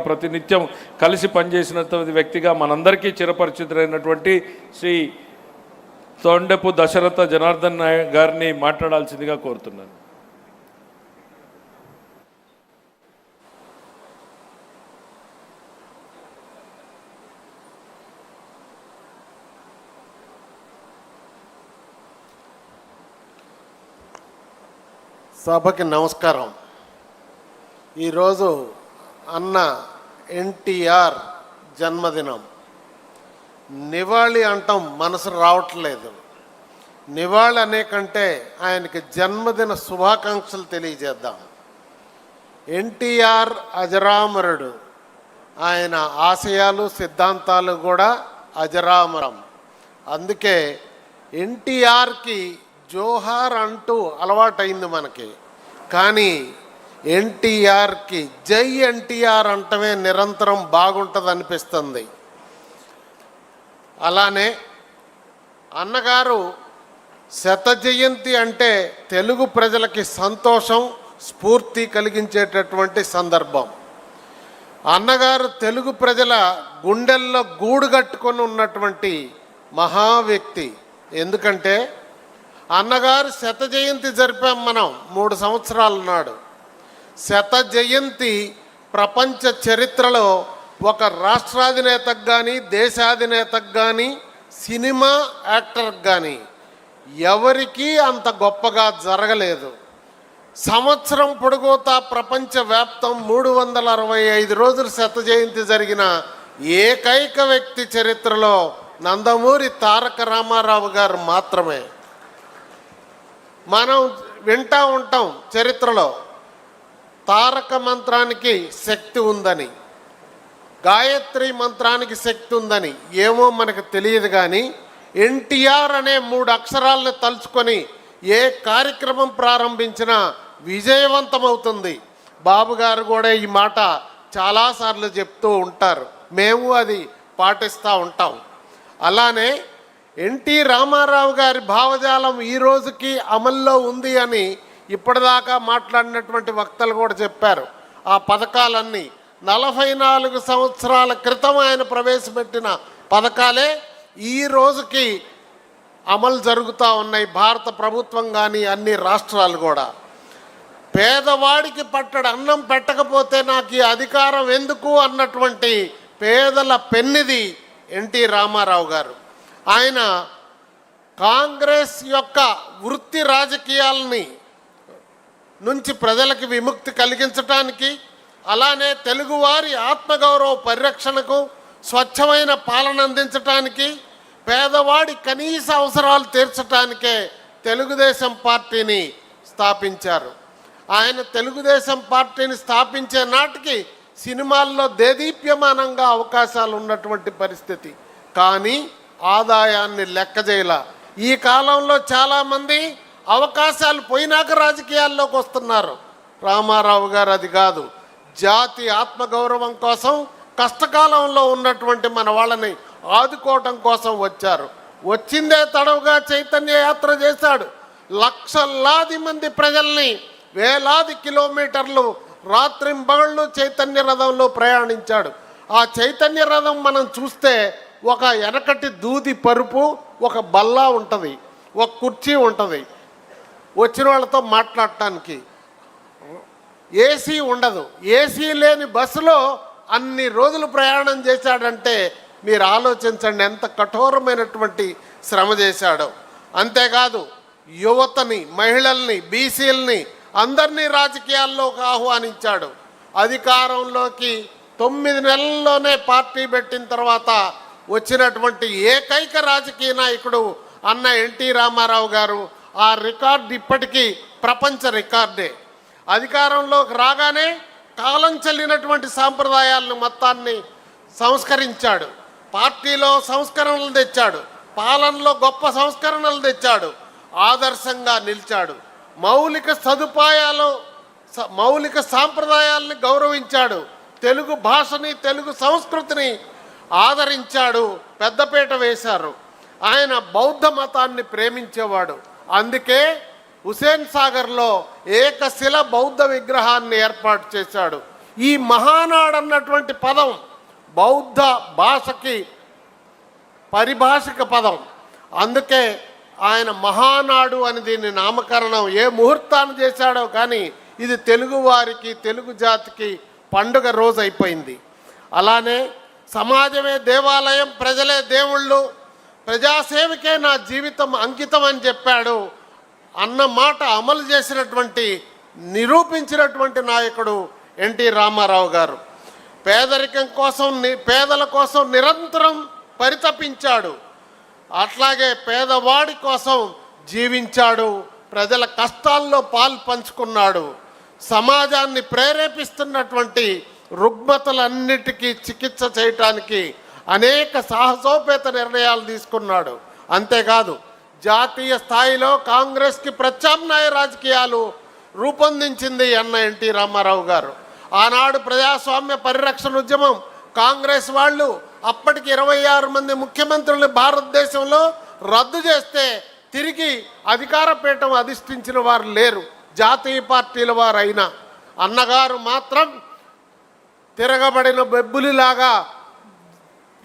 ప్రతినిత్యం కలిసి పనిచేసినటువంటి వ్యక్తిగా మనందరికీ చిరపరిచితులైనటువంటి శ్రీ తొండెపు దశరథ జనార్దన్ గారిని మాట్లాడాల్సిందిగా కోరుతున్నాను. సభకి నమస్కారం. ఈరోజు అన్న ఎన్టీఆర్ జన్మదినం. నివాళి అంటాం, మనసు రావట్లేదు. నివాళి అనే కంటే ఆయనకి జన్మదిన శుభాకాంక్షలు తెలియజేద్దాం. ఎన్టీఆర్ అజరామరుడు. ఆయన ఆశయాలు సిద్ధాంతాలు కూడా అజరామరం. అందుకే ఎన్టీఆర్కి జోహార్ అంటూ అలవాటైంది మనకి. కానీ ఎన్టీఆర్కి జై ఎన్టీఆర్ అంటమే నిరంతరం బాగుంటుంది అనిపిస్తుంది. అలానే అన్నగారు శత జయంతి అంటే తెలుగు ప్రజలకి సంతోషం, స్ఫూర్తి కలిగించేటటువంటి సందర్భం. అన్నగారు తెలుగు ప్రజల గుండెల్లో గూడు కట్టుకొని ఉన్నటువంటి మహా వ్యక్తి. ఎందుకంటే అన్నగారు శత జయంతి జరిపాం మనం 3 సంవత్సరాల నాడు. శత జయంతి ప్రపంచ చరిత్రలో ఒక రాష్ట్రాధినేతకు కానీ, దేశాధినేతకు కానీ, సినిమా యాక్టర్కి కానీ ఎవరికీ అంత గొప్పగా జరగలేదు. సంవత్సరం పొడుగుతా ప్రపంచవ్యాప్తం 365 రోజులు శత జయంతి జరిగిన ఏకైక వ్యక్తి చరిత్రలో నందమూరి తారక రామారావు గారు మాత్రమే. మనం వింటూ ఉంటాం చరిత్రలో తారక మంత్రానికి శక్తి ఉందని, గాయత్రి మంత్రానికి శక్తి ఉందని. ఏమో మనకు తెలియదు. కానీ ఎన్టీఆర్ అనే 3 అక్షరాలను తలుచుకొని ఏ కార్యక్రమం ప్రారంభించినా విజయవంతమవుతుంది. బాబు గారు కూడా ఈ మాట చాలాసార్లు చెప్తూ ఉంటారు. మేము అది పాటిస్తూ ఉంటాం. అలానే ఎన్టీ రామారావు గారి భావజాలం ఈ రోజుకి అమల్లో ఉంది అని ఇప్పటిదాకా మాట్లాడినటువంటి వక్తలు కూడా చెప్పారు. ఆ పథకాలన్నీ 44 సంవత్సరాల క్రితం ఆయన ప్రవేశపెట్టిన పథకాలే ఈ రోజుకి అమలు జరుగుతూ ఉన్నాయి. భారత ప్రభుత్వం కానీ అన్ని రాష్ట్రాలు కూడా. పేదవాడికి పట్టడు అన్నం పెట్టకపోతే నాకు ఈ అధికారం ఎందుకు అన్నటువంటి పేదల పెన్నిది ఎన్టీ రామారావు గారు. ఆయన కాంగ్రెస్ యొక్క వృత్తి రాజకీయాలని నుంచి ప్రజలకు విముక్తి కలిగించటానికి, అలానే తెలుగువారి ఆత్మగౌరవ పరిరక్షణకు, స్వచ్ఛమైన పాలన అందించటానికి, పేదవాడి కనీస అవసరాలు తీర్చడానికే తెలుగుదేశం పార్టీని స్థాపించారు. ఆయన తెలుగుదేశం పార్టీని స్థాపించే నాటికి సినిమాల్లో దేదీప్యమానంగా అవకాశాలు ఉన్నటువంటి పరిస్థితి. కానీ ఆదాయాన్ని లెక్క చేయాల. ఈ కాలంలో చాలామంది అవకాశాలు పోయినాక రాజకీయాల్లోకి వస్తున్నారు. రామారావు గారు అది కాదు. జాతి ఆత్మగౌరవం కోసం, కష్టకాలంలో ఉన్నటువంటి మన వాళ్ళని ఆదుకోవటం కోసం వచ్చారు. వచ్చిందే తడవుగా చైతన్య యాత్ర చేశాడు. లక్షలాది మంది ప్రజల్ని వేలాది కిలోమీటర్లు రాత్రింబగళ్ళు చైతన్య రథంలో ప్రయాణించాడు. ఆ చైతన్య రథం మనం చూస్తే ఒక వెనకటి దూది పరుపు, ఒక బల్ల ఉంటుంది, ఒక కుర్చీ ఉంటుంది. వచ్చిన వాళ్ళతో మాట్లాడటానికి ఏసీ ఉండదు. ఏసీ లేని బస్సులో అన్ని రోజులు ప్రయాణం చేశాడంటే మీరు ఆలోచించండి ఎంత కఠోరమైనటువంటి శ్రమ చేశాడో. అంతేకాదు యువతని, మహిళల్ని, బీసీలని అందరినీ రాజకీయాల్లోకి ఆహ్వానించాడు. అధికారంలోకి 9 నెలల్లోనే పార్టీ పెట్టిన తర్వాత వచ్చినటువంటి ఏకైక రాజకీయ నాయకుడు అన్న ఎన్టీ రామారావు గారు. ఆ రికార్డు ఇప్పటికీ ప్రపంచ రికార్డే. అధికారంలోకి రాగానే కాలం చెల్లినటువంటి సాంప్రదాయాలను మొత్తాన్ని సంస్కరించాడు. పార్టీలో సంస్కరణలు తెచ్చాడు. పాలనలో గొప్ప సంస్కరణలు తెచ్చాడు. ఆదర్శంగా నిలిచాడు. మౌలిక సదుపాయాలు, మౌలిక సాంప్రదాయాల్ని గౌరవించాడు. తెలుగు భాషని, తెలుగు సంస్కృతిని ఆదరించాడు. పెద్దపీట వేశారు. ఆయన బౌద్ధ మతాన్ని ప్రేమించేవాడు. అందుకే హుసేన్ సాగర్లో ఏకశిల బౌద్ధ విగ్రహాన్ని ఏర్పాటు చేశాడు. ఈ మహానాడు అన్నటువంటి పదం బౌద్ధ భాషకి పరిభాషిక పదం. అందుకే ఆయన మహానాడు అని దీన్ని నామకరణం ఏ ముహూర్తాన్ని చేశాడో కానీ ఇది తెలుగు వారికి, తెలుగు జాతికి పండుగ రోజు అయిపోయింది. అలానే సమాజమే దేవాలయం, ప్రజలే దేవుళ్ళు, ప్రజాసేవకే నా జీవితం అంకితం అని చెప్పాడు అన్న మాట అమలు చేసినటువంటి, నిరూపించినటువంటి నాయకుడు ఎన్టీ రామారావు గారు. పేదరికం కోసం, పేదల కోసం నిరంతరం పరితపించాడు. అట్లాగే పేదవాడి కోసం జీవించాడు, ప్రజల కష్టాల్లో పాలు పంచుకున్నాడు. సమాజాన్ని ప్రేరేపిస్తున్నటువంటి రుగ్మతలన్నిటికీ చికిత్స చేయటానికి అనేక సాహసోపేత నిర్ణయాలు తీసుకున్నాడు. అంతేకాదు జాతీయ స్థాయిలో కాంగ్రెస్కి ప్రత్యామ్నాయ రాజకీయాలు రూపొందించింది అన్న ఎన్టీ రామారావు గారు. ఆనాడు ప్రజాస్వామ్య పరిరక్షణ ఉద్యమం, కాంగ్రెస్ వాళ్ళు అప్పటికి 26 మంది ముఖ్యమంత్రులు భారతదేశంలో రద్దు చేస్తే తిరిగి అధికార పీఠం అధిష్ఠించిన వారు లేరు, జాతీయ పార్టీల వారైనా. అన్నగారు మాత్రం తిరగబడిన బెబ్బులిలాగా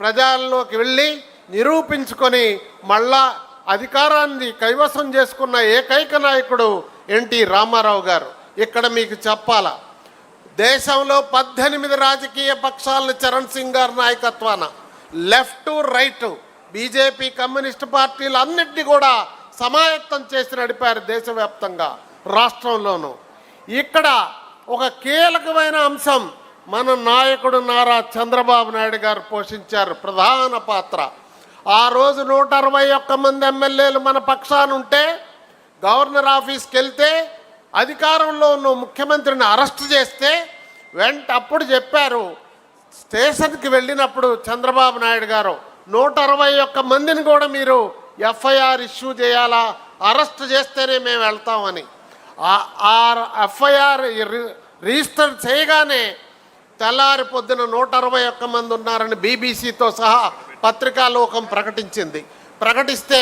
ప్రజల్లోకి వెళ్ళి నిరూపించుకొని మళ్ళా అధికారాన్ని కైవసం చేసుకున్న ఏకైక నాయకుడు ఎన్టీ రామారావు గారు. ఇక్కడ మీకు చెప్పాలా, దేశంలో 18 రాజకీయ పక్షాలను చరణ్ సింగ్ గారి నాయకత్వాన లెఫ్ట్ రైట్ బీజేపీ కమ్యూనిస్ట్ పార్టీలు అన్నింటినీ కూడా సమాయత్తం చేసి నడిపారు దేశవ్యాప్తంగా, రాష్ట్రంలోనూ. ఇక్కడ ఒక కీలకమైన అంశం మన నాయకుడు నారా చంద్రబాబు నాయుడు గారు పోషించారు ప్రధాన పాత్ర. ఆ రోజు 161 మంది ఎమ్మెల్యేలు మన పక్షాన ఉంటే గవర్నర్ ఆఫీస్కి వెళ్తే అధికారంలో ఉన్న ముఖ్యమంత్రిని అరెస్ట్ చేస్తే అప్పుడు చెప్పారు, స్టేషన్కి వెళ్ళినప్పుడు చంద్రబాబు నాయుడు గారు 161 మందిని కూడా మీరు ఎఫ్ఐఆర్ ఇష్యూ చేయాలా, అరెస్ట్ చేస్తేనే మేము వెళ్తామని. ఆ ఎఫ్ఐఆర్ రిజిస్టర్ చేయగానే తెల్లారి పొద్దున 161 మంది ఉన్నారని బీబీసీతో సహా పత్రికాలోకం ప్రకటించింది. ప్రకటిస్తే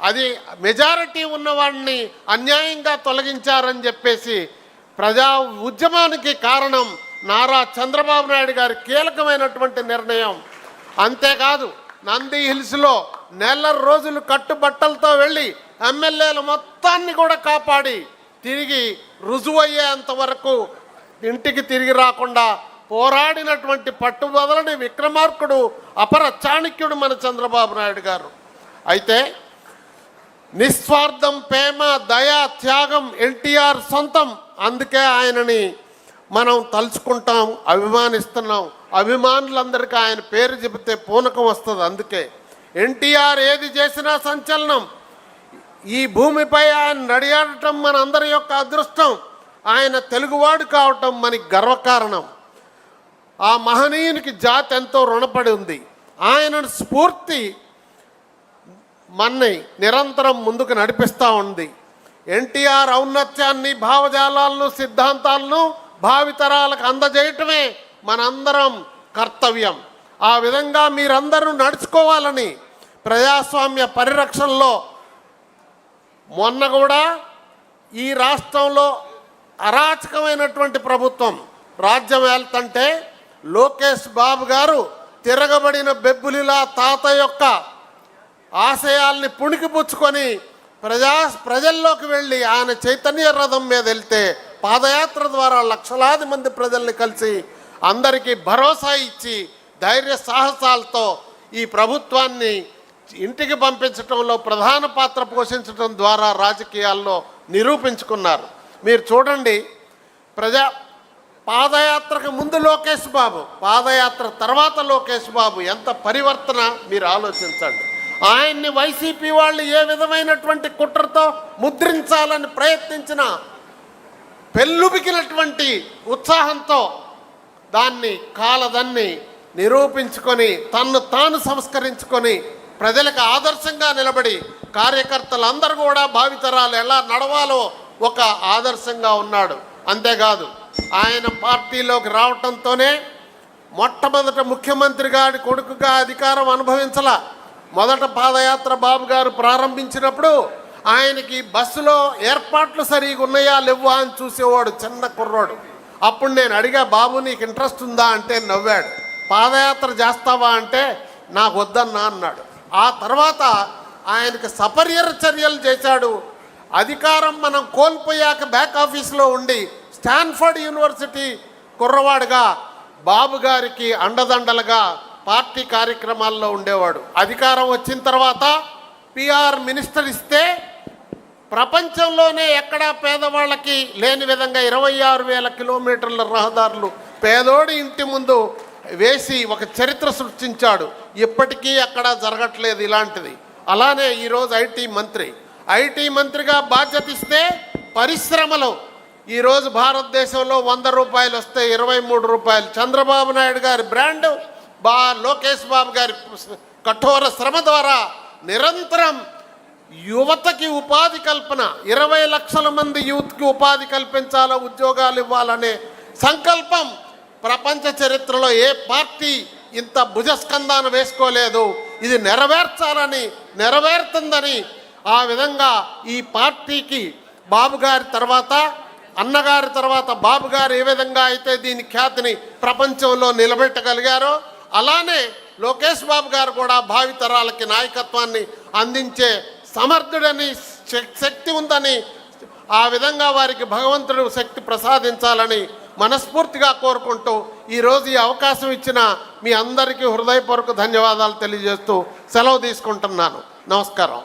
అది మెజారిటీ ఉన్నవాడిని అన్యాయంగా తొలగించారని చెప్పేసి ప్రజా ఉద్యమానికి కారణం నారా చంద్రబాబు నాయుడు గారి కీలకమైనటువంటి నిర్ణయం. అంతేకాదు నంది హిల్స్లో నెల రోజులు కట్టుబట్టలతో వెళ్ళి ఎమ్మెల్యేల మొత్తాన్ని కూడా కాపాడి తిరిగి రుజువయ్యేంత వరకు ఇంటికి తిరిగి రాకుండా పోరాడినటువంటి పట్టుబదలని విక్రమార్కుడు, అపర చాణక్యుడు మన చంద్రబాబు నాయుడు గారు. అయితే నిస్వార్థం, ప్రేమ, దయ, త్యాగం ఎన్టీఆర్ సొంతం. అందుకే ఆయనని మనం తలుచుకుంటాం, అభిమానిస్తున్నాం. అభిమానులందరికీ ఆయన పేరు చెబితే పూనకం వస్తుంది. అందుకే ఎన్టీఆర్ ఏది చేసినా సంచలనం. ఈ భూమిపై ఆయన నడియాడటం మన అందరి యొక్క అదృష్టం. ఆయన తెలుగువాడు కావటం మనకి గర్వకారణం. ఆ మహనీయునికి జాతి ఎంతో రుణపడి ఉంది. ఆయన స్ఫూర్తి మన్ని నిరంతరం ముందుకు నడిపిస్తూ ఉంది. ఎన్టీఆర్ ఔన్నత్యాన్ని, భావజాలాలను, సిద్ధాంతాలను భావితరాలకు అందజేయటమే మనందరం కర్తవ్యం. ఆ విధంగా మీరందరూ నడుచుకోవాలని ప్రజాస్వామ్య పరిరక్షణలో మొన్న కూడా ఈ రాష్ట్రంలో అరాచకమైనటువంటి ప్రభుత్వం రాజ్యం వెళ్తుంటే లోకేష్ బాబు గారు తిరగబడిన బెబ్బులిలా తాత యొక్క ఆశయాల్ని పుణికిపుచ్చుకొని ప్రజల్లోకి వెళ్ళి ఆయన చైతన్య రథం మీద వెళ్తే పాదయాత్ర ద్వారా లక్షలాది మంది ప్రజల్ని కలిసి అందరికీ భరోసా ఇచ్చి ధైర్య సాహసాలతో ఈ ప్రభుత్వాన్ని ఇంటికి పంపించడంలో ప్రధాన పాత్ర పోషించడం ద్వారా రాజకీయాల్లో నిరూపించుకున్నారు. మీరు చూడండి, పాదయాత్రకు ముందు లోకేష్ బాబు, పాదయాత్ర తర్వాత లోకేష్ బాబు, ఎంత పరివర్తన మీరు ఆలోచించండి. ఆయన్ని వైసీపీ వాళ్ళు ఏ విధమైనటువంటి కుట్రతో ముద్రించాలని ప్రయత్నించిన పెళ్ళుబికినటువంటి ఉత్సాహంతో దాన్ని కాలదన్ని నిరూపించుకొని తన్ను తాను సంస్కరించుకొని ప్రజలకు ఆదర్శంగా నిలబడి కార్యకర్తలందరూ కూడా భావితరాలు ఎలా నడవాలో ఒక ఆదర్శంగా ఉన్నాడు. అంతేకాదు ఆయన పార్టీలోకి రావటంతోనే మొట్టమొదట ముఖ్యమంత్రి గారి కొడుకుగా అధికారం అనుభవించలా. మొదట పాదయాత్ర బాబు గారు ప్రారంభించినప్పుడు ఆయనకి బస్సులో ఏర్పాట్లు సరిగా ఉన్నాయా లేవా అని చూసేవాడు చిన్న కుర్రాడు. అప్పుడు నేను అడిగా, బాబు నీకు ఇంట్రెస్ట్ ఉందా అంటే నవ్వాడు. పాదయాత్ర చేస్తావా అంటే నాకు వద్దన్నా అన్నాడు. ఆ తర్వాత ఆయనకి సపర్యర చర్యలు చేశాడు. అధికారం మనం కోల్పోయాక బ్యాక్ ఆఫీస్లో ఉండి స్టాన్ఫర్డ్ యూనివర్సిటీ కుర్రవాడుగా బాబు గారికి అండదండలుగా పార్టీ కార్యక్రమాల్లో ఉండేవాడు. అధికారం వచ్చిన తర్వాత పిఆర్ మినిస్టర్ ఇస్తే ప్రపంచంలోనే ఎక్కడా పేదవాళ్ళకి లేని విధంగా 26,000 కిలోమీటర్ల రహదారులు పేదోడి ఇంటి ముందు వేసి ఒక చరిత్ర సృష్టించాడు. ఇప్పటికీ ఎక్కడా జరగట్లేదు ఇలాంటిది. అలానే ఈరోజు ఐటీ మంత్రిగా బాధ్యత ఇస్తే పరిశ్రమలు ఈరోజు భారతదేశంలో 100 రూపాయలు వస్తే 23 రూపాయలు. చంద్రబాబు నాయుడు గారి బ్రాండ్, లోకేష్ బాబు గారి కఠోర శ్రమ ద్వారా నిరంతరం యువతకి ఉపాధి కల్పన, 20 లక్షల మంది యూత్కి ఉపాధి కల్పించాలో, ఉద్యోగాలు ఇవ్వాలనే సంకల్పం ప్రపంచ చరిత్రలో ఏ పార్టీ ఇంత భుజస్కంధాన వేసుకోలేదు. ఇది నెరవేరుతుందని ఆ విధంగా ఈ పార్టీకి బాబు గారి తర్వాత, అన్నగారి తర్వాత బాబు గారు ఏ విధంగా అయితే దీని ఖ్యాతిని ప్రపంచంలో నిలబెట్టగలిగారో అలానే లోకేష్ బాబు గారు కూడా భావితరాలకి నాయకత్వాన్ని అందించే సమర్థుడని, శక్తి ఉందని, ఆ విధంగా వారికి భగవంతుడు శక్తి ప్రసాదించాలని మనస్ఫూర్తిగా కోరుకుంటూ ఈరోజు ఈ అవకాశం ఇచ్చిన మీ అందరికీ హృదయపూర్వక ధన్యవాదాలు తెలియజేస్తూ సెలవు తీసుకుంటున్నాను. నమస్కారం.